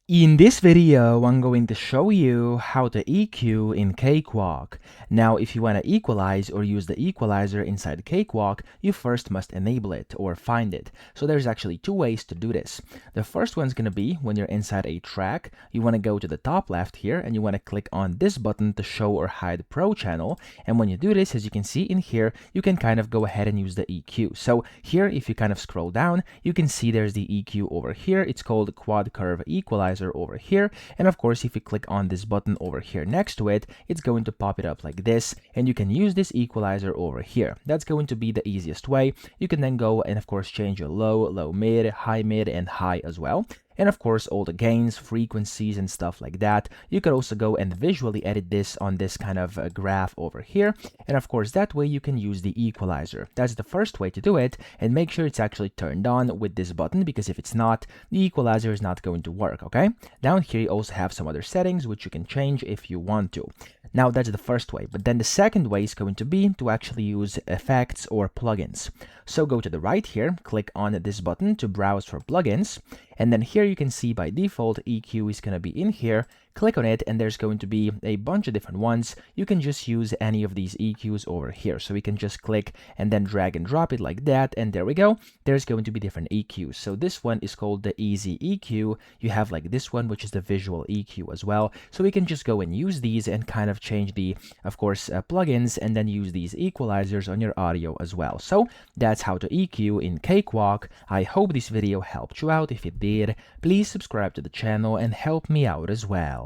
In this video, I'm going to show you how to EQ in Cakewalk. Now, if you want to equalize or use the equalizer inside Cakewalk, you first must enable it or find it. So there's actually two ways to do this. The first one's going to be when you're inside a track, you want to go to the top left here and you want to click on this button to show or hide Pro channel. And when you do this, as you can see in here, you can kind of go ahead and use the EQ. So here, if you kind of scroll down, you can see there's the EQ over here. It's called Quad Curve Equalizer over here, and of course if you click on this button over here next to it, it's going to pop it up like this, and you can use this equalizer over here. That's going to be the easiest way. You can then go and of course change your low mid, and high as well. And of course, all the gains, frequencies, and stuff like that. You could also go and visually edit this on this kind of graph over here. And of course, that way you can use the equalizer. That's the first way to do it. And make sure it's actually turned on with this button, because if it's not, the equalizer is not going to work, okay? Down here, you also have some other settings which you can change if you want to. Now, that's the first way. But then the second way is going to be to actually use effects or plugins. So go to the right here, click on this button to browse for plugins. And then here you can see by default EQ is going to be in here. Click on it and there's going to be a bunch of different ones. You can just use any of these EQs over here. So we can just click and then drag and drop it like that. And there we go. There's going to be different EQs. So this one is called the Easy EQ. You have like this one, which is the visual EQ as well. So we can just go and use these and kind of change the, of course, plugins and then use these equalizers on your audio as well. So that's how to EQ in Cakewalk. I hope this video helped you out. If it did, please subscribe to the channel and help me out as well.